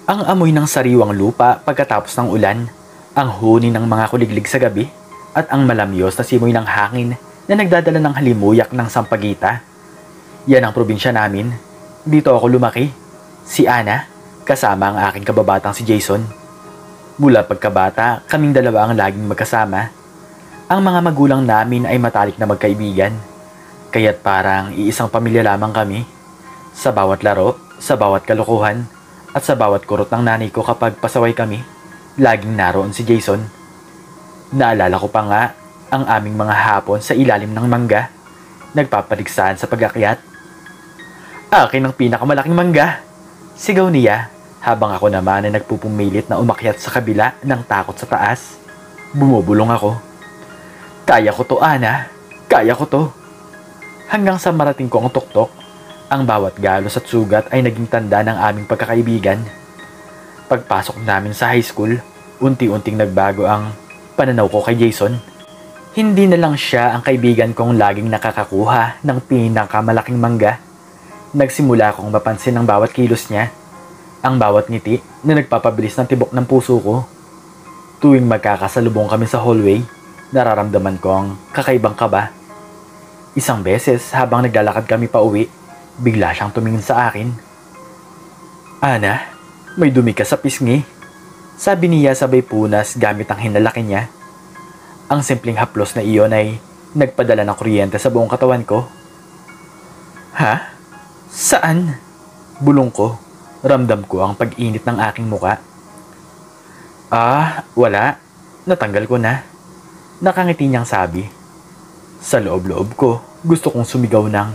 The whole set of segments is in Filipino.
Ang amoy ng sariwang lupa pagkatapos ng ulan, ang huni ng mga kuliglig sa gabi, at ang malamyos na simoy ng hangin na nagdadala ng halimuyak ng Sampaguita. Yan ang probinsya namin. Dito ako lumaki. Si Ana, kasama ang aking kababatang si Jason. Mula pagkabata, kaming dalawa ang laging magkasama. Ang mga magulang namin ay matalik na magkaibigan. Kaya't parang iisang pamilya lamang kami. Sa bawat laro, sa bawat kalokohan, at sa bawat kurot ng nanay ko kapag pasaway kami, laging naroon si Jason. Naalala ko pa nga ang aming mga hapon sa ilalim ng mangga, nagpapaligsahan sa pag-akyat. Akin ang pinakamalaking mangga! Sigaw niya habang ako naman ay nagpupumilit na umakyat sa kabila ng takot sa taas. Bumubulong ako. Kaya ko to, Ana. Kaya ko to. Hanggang sa marating ko ang tuktok, ang bawat galos at sugat ay naging tanda ng aming pagkakaibigan. Pagpasok namin sa high school, unti-unting nagbago ang pananaw ko kay Jason. Hindi na lang siya ang kaibigan kong laging nakakakuha ng pinakamalaking mangga. Nagsimula akong mapansin ang bawat kilos niya, ang bawat ngiti na nagpapabilis ng tibok ng puso ko. Tuwing magkakasalubong kami sa hallway, nararamdaman ko ang kakaibang kaba. Isang beses habang naglalakad kami pa uwi, bigla siyang tumingin sa akin. Ana, may dumi ka sa pisngi. Sabi niya sabay punas gamit ang hinalaki niya. Ang simpleng haplos na iyon ay nagpadala ng kuryente sa buong katawan ko. Ha? Saan? Bulong ko. Ramdam ko ang pag-init ng aking muka. Wala. Natanggal ko na. Nakangiti niyang sabi. Sa loob-loob ko, gusto kong sumigaw ng,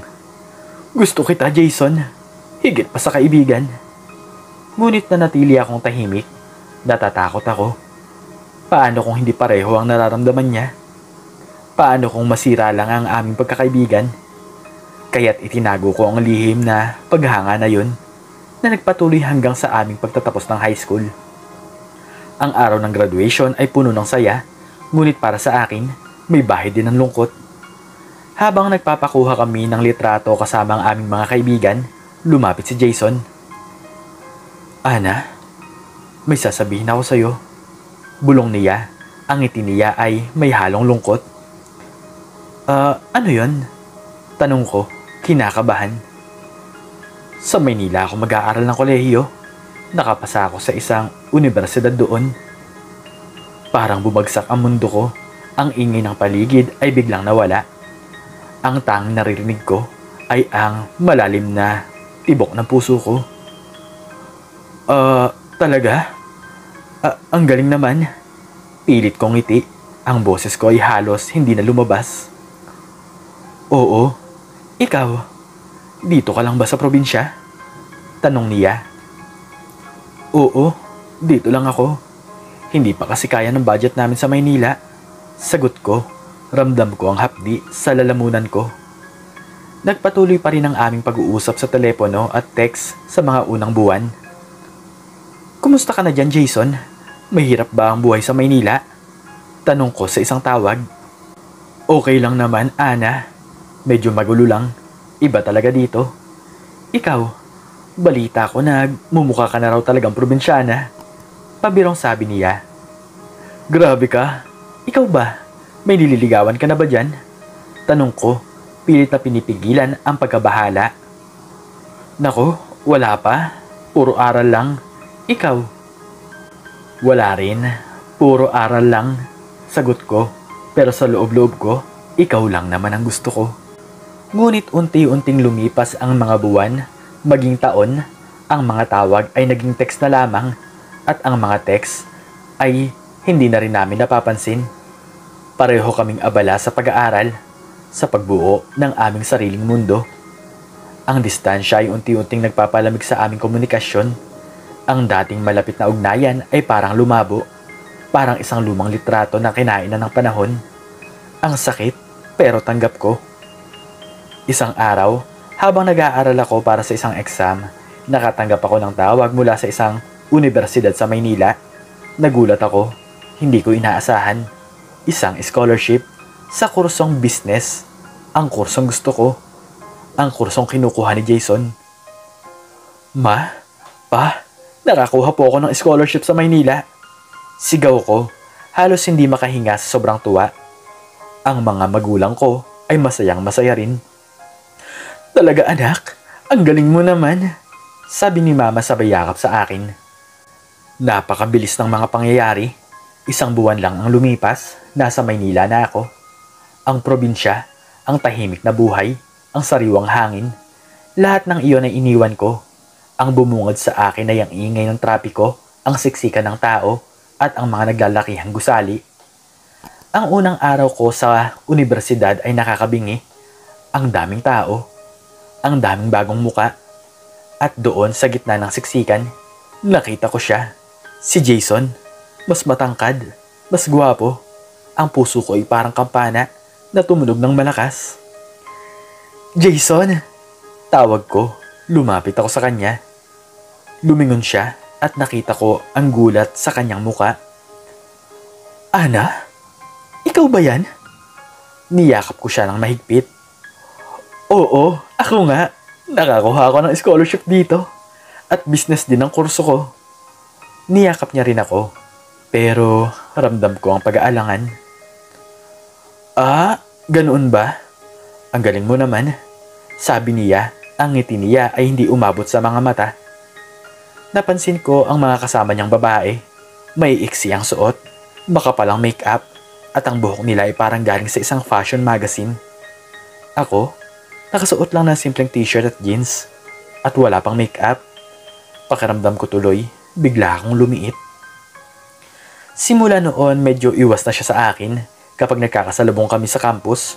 gusto kita, Jason. Higit pa sa kaibigan. Ngunit nanatili akong tahimik. Natatakot ako. Paano kung hindi pareho ang nararamdaman niya? Paano kung masira lang ang aming pagkakaibigan? Kaya't itinago ko ang lihim na paghanga na yun, na nagpatuloy hanggang sa aming pagtatapos ng high school. Ang araw ng graduation ay puno ng saya, ngunit para sa akin, may bahid din ng lungkot. Habang nagpapakuha kami ng litrato kasama ang aming mga kaibigan, lumapit si Jason. Ana, may sasabihin ako sa'yo. Bulong niya. Ang ngiti niya ay may halong lungkot. Ano yun? Tanong ko, kinakabahan. Sa Maynila ako mag-aaral ng kolehiyo. Nakapasa ako sa isang universidad doon. Parang bumagsak ang mundo ko. Ang ingay ng paligid ay biglang nawala. Ang tanging naririnig ko ay ang malalim na tibok ng puso ko. Talaga? Ang galing naman. Pilit kong ngiti. Ang boses ko ay halos hindi na lumabas. Oo. Ikaw, dito ka lang ba sa probinsya? Tanong niya. Oo, dito lang ako. Hindi pa kasi kaya ng budget namin sa Maynila. Sagot ko. Ramdam ko ang hapdi sa lalamunan ko. Nagpatuloy pa rin ang aming pag-uusap sa telepono at text sa mga unang buwan. Kumusta ka na dyan, Jason? Mahirap ba ang buhay sa Maynila? Tanong ko sa isang tawag. Okay lang naman, Ana. Medyo magulo lang. Iba talaga dito. Ikaw, balita ko na mumukha ka na raw talagang probinsyana. Pabirong sabi niya. Grabe ka. Ikaw ba? May nililigawan ka na ba dyan? Tanong ko, pilit na pinipigilan ang pagkabahala. Nako, wala pa. Puro aral lang. Ikaw? Wala rin. Puro aral lang. Sagot ko, pero sa loob-loob ko, ikaw lang naman ang gusto ko. Ngunit unti-unting lumipas ang mga buwan, maging taon, ang mga tawag ay naging text na lamang at ang mga text ay hindi na rin namin napapansin. Pareho kaming abala sa pag-aaral, sa pagbuo ng aming sariling mundo. Ang distansya ay unti-unting nagpapalamig sa aming komunikasyon. Ang dating malapit na ugnayan ay parang lumabo, parang isang lumang litrato na kinain na ng panahon. Ang sakit, pero tanggap ko. Isang araw, habang nag-aaral ako para sa isang exam, nakatanggap ako ng tawag mula sa isang universidad sa Maynila. Nagulat ako, hindi ko inaasahan. Isang scholarship sa kursong business, ang kursong gusto ko, ang kursong kinukuha ni Jason. Ma? Pa? Nakakuha po ako ng scholarship sa Maynila. Sigaw ko, halos hindi makahinga sa sobrang tuwa. Ang mga magulang ko ay masayang masaya rin. Talaga anak, ang galing mo naman, sabi ni mama sabay yakap sa akin. Napakabilis ng mga pangyayari. 1 buwan lang ang lumipas, nasa Maynila na ako. Ang probinsya, ang tahimik na buhay, ang sariwang hangin. Lahat ng iyon ay iniwan ko. Ang bumungad sa akin ay ang ingay ng trapiko, ang siksikan ng tao, at ang mga naglalakihang gusali. Ang unang araw ko sa universidad ay nakakabingi. Ang daming tao, ang daming bagong muka. At doon sa gitna ng siksikan, nakita ko siya, si Jason. Mas matangkad, mas gwapo. Ang puso ko ay parang kampana na tumunog ng malakas. Jason! Tawag ko, lumapit ako sa kanya. Lumingon siya at nakita ko ang gulat sa kanyang muka. Ana? Ikaw ba yan? Niyakap ko siya ng mahigpit. Oo, ako nga. Nakakuha ako ng scholarship dito. At business din ang kurso ko. Niyakap niya rin ako. Pero ramdam ko ang pag-aalangan. Ah, ganoon ba? Ang galing mo naman. Sabi niya, ang ngiti niya ay hindi umabot sa mga mata. Napansin ko ang mga kasama niyang babae. May iksi ang suot, makapalang make-up, at ang buhok nila ay parang galing sa isang fashion magazine. Ako, nakasuot lang ng simpleng t-shirt at jeans, at wala pang make-up. Pakiramdam ko tuloy, bigla akong lumiit. Simula noon, medyo iwas na siya sa akin kapag nagkakasalubong kami sa campus.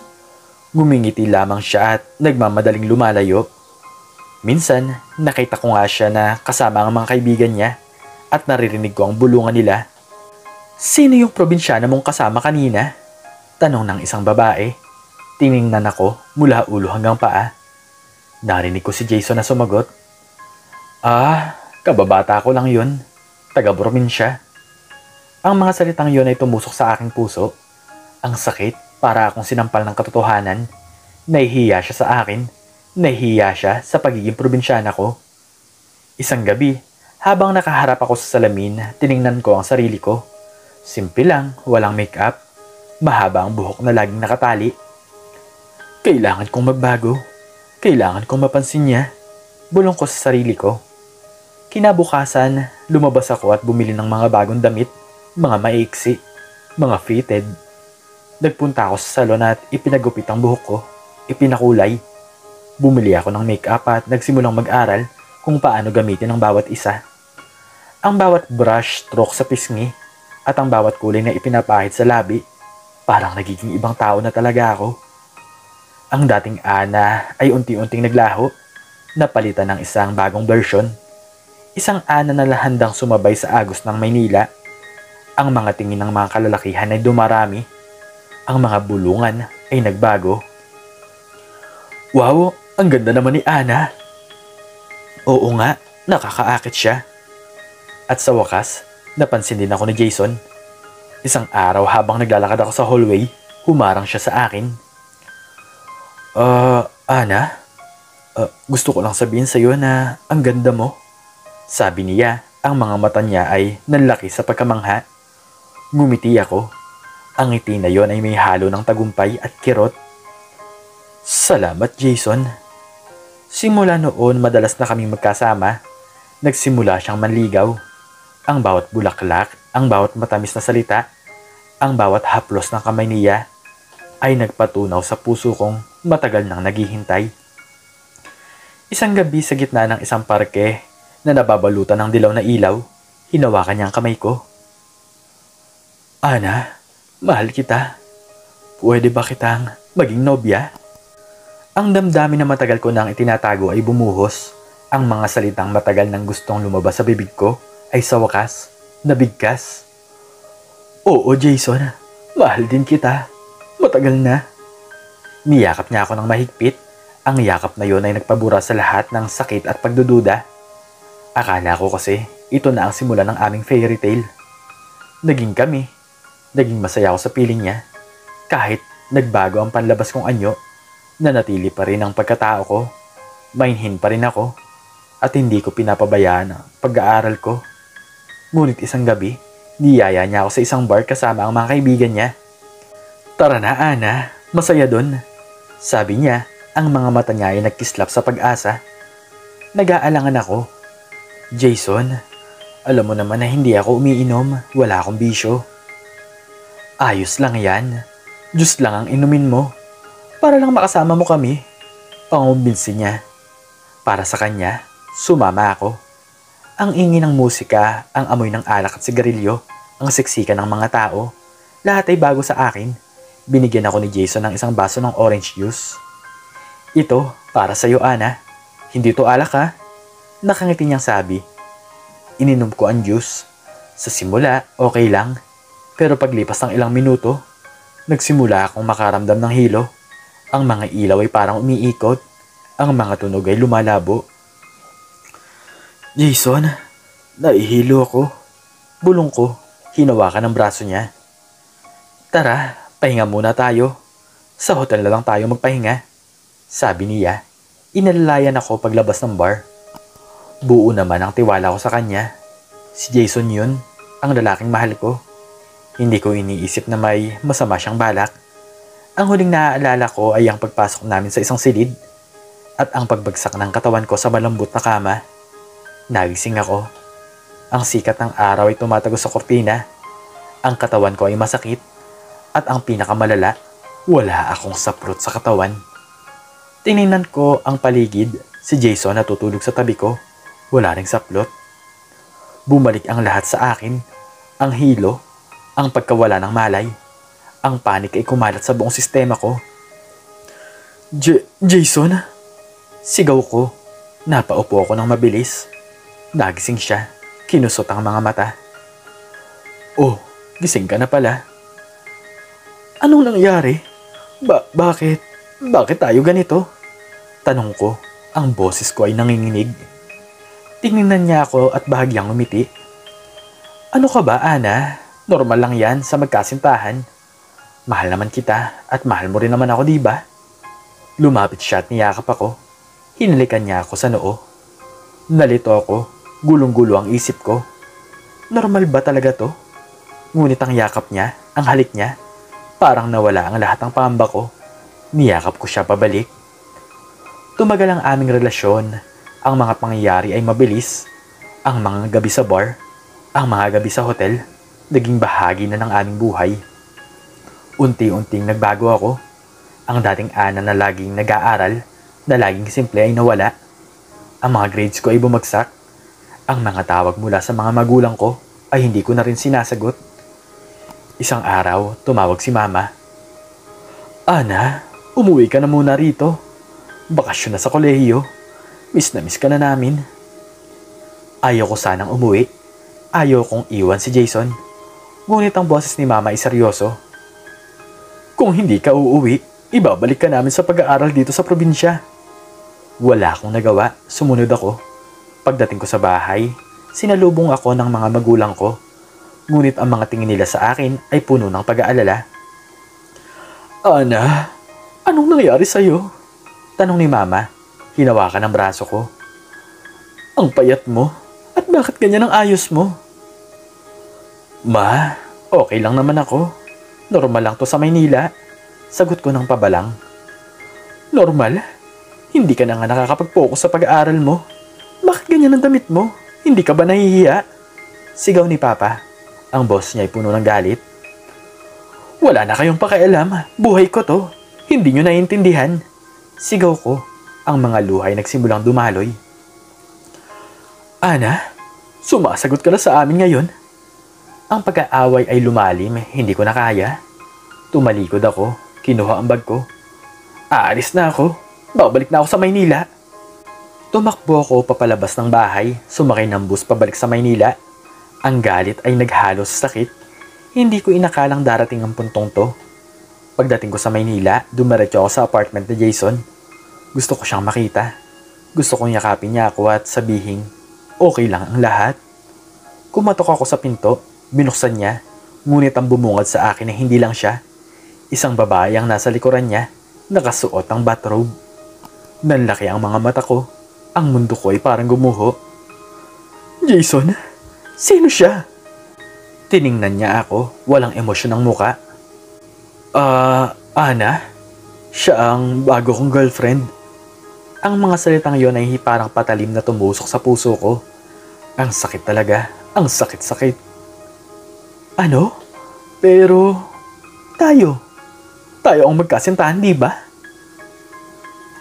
Ngumingiti lamang siya at nagmamadaling lumalayo. Minsan, nakita ko nga siya na kasama ang mga kaibigan niya at naririnig ko ang bulungan nila. Sino yung probinsyana mong kasama kanina? Tanong ng isang babae. Tiningnan ako mula ulo hanggang paa. Narinig ko si Jason na sumagot. Ah, kababata ko lang yun. Taga-probinsya. Ang mga salitang yun ay tumusok sa aking puso. Ang sakit, para akong sinampal ng katotohanan. Nahihiya siya sa akin. Nahihiya siya sa pagiging probinsyana ko. Isang gabi, habang nakaharap ako sa salamin, tiningnan ko ang sarili ko. Simple lang, walang make-up. Mahaba ang buhok na laging nakatali. Kailangan kong magbago. Kailangan kong mapansin niya. Bulong ko sa sarili ko. Kinabukasan, lumabas ako at bumili ng mga bagong damit. Mga maiksi, mga fitted. Nagpunta ako sa salon at ipinagupit ang buhok ko, ipinakulay. Bumili ako ng make-up at nagsimulang mag-aral kung paano gamitin ang bawat isa. Ang bawat brush stroke sa pisngi at ang bawat kulay na ipinapahid sa labi, parang nagiging ibang tao na talaga ako. Ang dating Ana ay unti-unting naglaho, napalitan ng isang bagong version. Isang Ana na handang sumabay sa agos ng Maynila. Ang mga tingin ng mga kalalakihan ay dumarami. Ang mga bulungan ay nagbago. Wow, ang ganda naman ni Ana. Oo nga, nakakaakit siya. At sa wakas, napansin din ako ni Jason. Isang araw habang naglalakad ako sa hallway, humarang siya sa akin. Ana? Gusto ko lang sabihin sa iyo na ang ganda mo. Sabi niya, ang mga mata niya ay nanlaki sa pagkamangha. Ngumiti ako. Ang ngiti na yon ay may halo ng tagumpay at kirot. Salamat, Jason. Simula noon, madalas na kaming magkasama. Nagsimula siyang manligaw. Ang bawat bulaklak, ang bawat matamis na salita, ang bawat haplos ng kamay niya ay nagpatunaw sa puso kong matagal nang naghihintay. Isang gabi sa gitna ng isang parke na nababalutan ng dilaw na ilaw, hinawakan niya ang kamay ko. Ana, mahal kita. Pwede ba kitang maging nobya? Ang damdamin na matagal ko nang itinatago ay bumuhos. Ang mga salitang matagal nang gustong lumabas sa bibig ko ay sa wakas, nabigkas. Oo, Jason. Mahal din kita. Matagal na. Niyakap niya ako ng mahigpit. Ang yakap na yon ay nagpabura sa lahat ng sakit at pagdududa. Akala ko kasi ito na ang simula ng aming fairy tale. Naging kami. Naging masaya ako sa piling niya. Kahit nagbago ang panlabas kong anyo, nanatili pa rin ang pagkatao ko. Mainhin pa rin ako. at hindi ko pinapabayaan ang pag-aaral ko. Ngunit isang gabi, niyaya niya ako sa isang bar kasama ang mga kaibigan niya. "Tara na, Ana, masaya dun," sabi niya. Ang mga mata niya ay nagkislap sa pag-asa. Nag-aalangan ako. "Jason, alam mo naman na hindi ako umiinom, wala akong bisyo." "Ayos lang yan. Diyos lang ang inumin mo. Para lang makasama mo kami." Pangumbinsi niya. Para sa kanya, sumama ako. Ang ingin ng musika, ang amoy ng alak at sigarilyo, ang siksikan ng mga tao, lahat ay bago sa akin. Binigyan ako ni Jason ng isang baso ng orange juice. "Ito, para sa iyo, Ana. Hindi to alak, ha?" Nakangiti niyang sabi. Ininom ko ang juice. Sa simula, okay lang. Pero paglipas ng ilang minuto, nagsimula akong makaramdam ng hilo. Ang mga ilaw ay parang umiikot. Ang mga tunog ay lumalabo. "Jason, naihilo ako." Bulong ko, hinawakan ang braso niya. "Tara, pahinga muna tayo. Sa hotel na lang tayo magpahinga," sabi niya. Inalalayan ako paglabas ng bar. Buo naman ang tiwala ko sa kanya. Si Jason yun, ang lalaking mahal ko. Hindi ko iniisip na may masama siyang balak. Ang huling naaalala ko ay ang pagpasok namin sa isang silid at ang pagbagsak ng katawan ko sa malambot na kama. Nagising ako. Ang sikat ng araw ay tumatagos sa kortina. Ang katawan ko ay masakit at ang pinakamalala, wala akong saprot sa katawan. Tiningnan ko ang paligid. Si Jason natutulog sa tabi ko. Wala ring saplot. Bumalik ang lahat sa akin. Ang hilo, ang pagkawala ng malay. Ang panik ay kumalat sa buong sistema ko. Jason? Sigaw ko. Napaupo ako ng mabilis. Nagising siya. Kinusot ang mga mata. "Oh, gising ka na pala." "Anong nangyari? Bakit? Bakit tayo ganito?" Tanong ko. Ang boses ko ay nanginginig. Tiningnan niya ako at bahagyang umiti. "Ano ka ba, Ana? Normal lang yan sa magkasintahan. Mahal naman kita at mahal mo rin naman ako, di ba?" Lumapit siya at niyakap ako. Hinalikan niya ako sa noo. Nalito ako. Gulong-gulo ang isip ko. Normal ba talaga to? Ngunit ang yakap niya, ang halik niya, parang nawala ang lahat ng pangamba ko. Niyakap ko siya pabalik. Tumagal ang aming relasyon. Ang mga pangyayari ay mabilis. Ang mga gabi sa bar, ang mga gabi sa hotel, naging bahagi na ng aming buhay. Unti-unting nagbago ako. Ang dating Ana na laging nag-aaral, na laging simple ay nawala. Ang mga grades ko ay bumagsak. Ang mga tawag mula sa mga magulang ko ay hindi ko na rin sinasagot. Isang araw, tumawag si Mama. "Ana, umuwi ka na muna rito. Bakasyon na sa kolehiyo. Miss na miss ka na namin." Ayaw ko sanang umuwi. Ayaw kong iwan si Jason. Ngunit ang boses ni Mama ay seryoso. "Kung hindi ka uuwi, ibabalik ka namin sa pag-aaral dito sa probinsya." Wala akong nagawa. Sumunod ako. Pagdating ko sa bahay, sinalubong ako ng mga magulang ko. Ngunit ang mga tingin nila sa akin ay puno ng pag-aalala. "Ana, anong nangyari sa'yo?" Tanong ni Mama. Hinawakan ang braso ko. "Ang payat mo. At bakit ganyan ang ayos mo?" "Ma, okay lang naman ako. Normal lang to sa Maynila." Sagot ko ng pabalang. "Normal? Hindi ka na nga nakakapag-focus sa pag-aaral mo. Bakit ganyan ang damit mo? Hindi ka ba nahihiya?" Sigaw ni Papa. Ang boss niya ay puno ng galit. "Wala na kayong pakialam. Buhay ko to. Hindi nyo naiintindihan." Sigaw ko. Ang mga luha ay nagsimulang dumaloy. "Ana, sumasagot ka na sa amin ngayon?" Ang pag-aaway ay lumalim. Hindi ko na kaya. Tumalikod ako. Kinuha ang bag ko. "Aalis na ako. Babalik na ako sa Maynila." Tumakbo ako papalabas ng bahay. Sumakay ng bus pabalik sa Maynila. Ang galit ay naghalo sa sakit. Hindi ko inakalang darating ang puntong to. Pagdating ko sa Maynila, dumiretso ako sa apartment ni Jason. Gusto ko siyang makita. Gusto kong yakapin niya ako at sabihin, okay lang ang lahat. Kumatok ako sa pinto, binuksan niya, ngunit ang bumungad sa akin ay hindi lang siya. Isang babae ang nasa likuran niya, nakasuot ang bathrobe. Nanlaki ang mga mata ko. Ang mundo ko ay parang gumuho. Jason? Sino siya? Tiningnan niya ako, walang emosyon ang muka. Ana? Siya ang bago kong girlfriend. Ang mga salitang yon ay parang patalim na tumusok sa puso ko. Ang sakit talaga, ang sakit-sakit. Ano? Pero, tayo ang magkasintahan, di ba?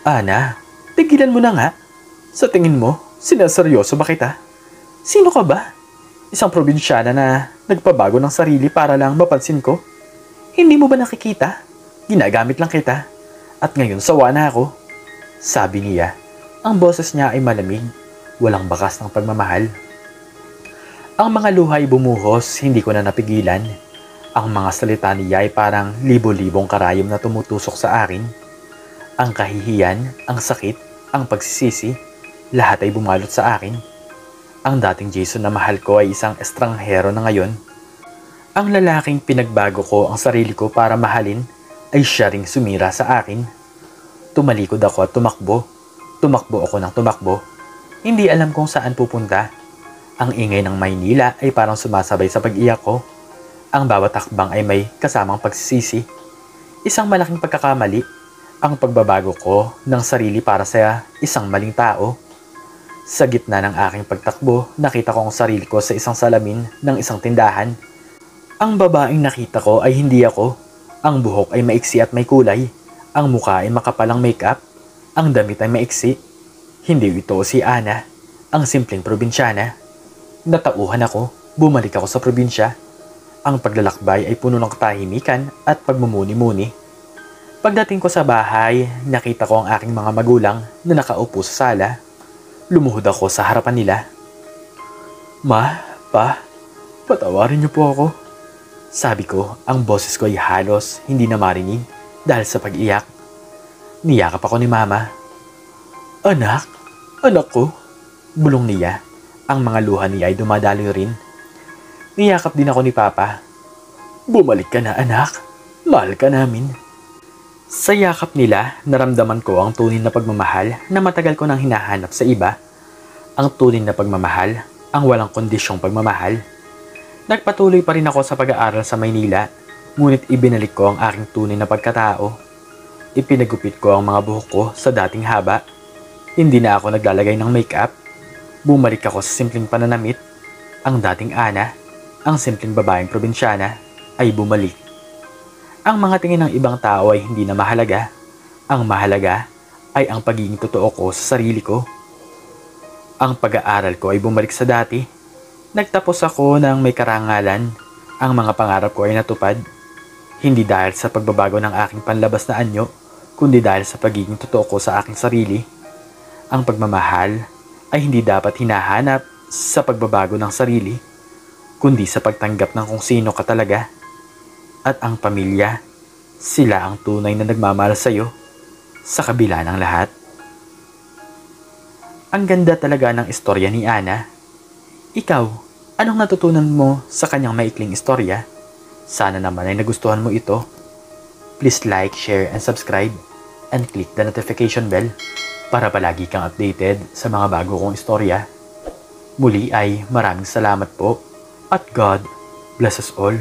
Ana, tigilan mo na nga. Sa tingin mo, sinaseryoso ba kita? Sino ka ba? Isang probinsyana na nagpabago ng sarili para lang mapansin ko? Hindi mo ba nakikita? Ginagamit lang kita. At ngayon sawa na ako. Sabi niya. Ang boses niya ay malamig. Walang bakas ng pagmamahal. Ang mga luha ay bumuhos, hindi ko na napigilan. Ang mga salita niya ay parang libo-libong karayom na tumutusok sa akin. Ang kahihiyan, ang sakit, ang pagsisisi, lahat ay bumalot sa akin. Ang dating Jason na mahal ko ay isang estranghero na ngayon. Ang lalaking pinagbago ko ang sarili ko para mahalin ay siya ring sumira sa akin. Tumalikod ako at tumakbo. Tumakbo ako ng tumakbo. Hindi alam kung saan pupunta. Ang ingay ng Maynila ay parang sumasabay sa pag-iyak ko. Ang bawat takbang ay may kasamang pagsisisi. Isang malaking pagkakamali. Ang pagbabago ko ng sarili para sa isang maling tao. Sa gitna ng aking pagtakbo, nakita ko ang sarili ko sa isang salamin ng isang tindahan. Ang babaeng nakita ko ay hindi ako. Ang buhok ay maiksi at may kulay. Ang mukha ay makapalang makeup. Ang damit ay maiksi. Hindi ito si Ana, ang simpleng probinsyana. Natauhan ako, bumalik ako sa probinsya. Ang paglalakbay ay puno ng katahimikan at pagmumuni-muni. Pagdating ko sa bahay, nakita ko ang aking mga magulang na nakaupo sa sala. Lumuhod ako sa harapan nila. Ma, pa, patawarin niyo po ako. Sabi ko, ang boses ko ay halos hindi na marinig dahil sa pag-iyak. Niyakap ako ni Mama. Anak ko, bulong niya. Ang mga luha niya ay dumadaloy rin. Niyakap din ako ni Papa. Bumalik ka na, anak. Mahal ka namin. Sa yakap nila, naramdaman ko ang tunay na pagmamahal na matagal ko nang hinahanap sa iba. Ang tunay na pagmamahal, ang walang kondisyong pagmamahal. Nagpatuloy pa rin ako sa pag-aaral sa Maynila, ngunit ibinalik ko ang aking tunay na pagkatao. Ipinagupit ko ang mga buhok ko sa dating haba. Hindi na ako naglalagay ng makeup. Bumalik ako sa simpleng pananamit. Ang dating Ana, ang simpleng babaeng probinsyana, ay bumalik. Ang mga tingin ng ibang tao ay hindi na mahalaga. Ang mahalaga ay ang pagiging totoo ko sa sarili ko. Ang pag-aaral ko ay bumalik sa dati. Nagtapos ako ng may karangalan. Ang mga pangarap ko ay natupad. Hindi dahil sa pagbabago ng aking panlabas na anyo, kundi dahil sa pagiging totoo ko sa aking sarili. Ang pagmamahal ay hindi dapat hinahanap sa pagbabago ng sarili, kundi sa pagtanggap ng kung sino ka talaga. At ang pamilya, sila ang tunay na nagmamahal sa iyo sa kabila ng lahat. Ang ganda talaga ng istorya ni Ana. Ikaw, anong natutunan mo sa kanyang maikling istorya? Sana naman ay nagustuhan mo ito. Please like, share, and subscribe, and click the notification bell para palagi kang updated sa mga bago kong istorya. Muli ay maraming salamat po at God bless us all.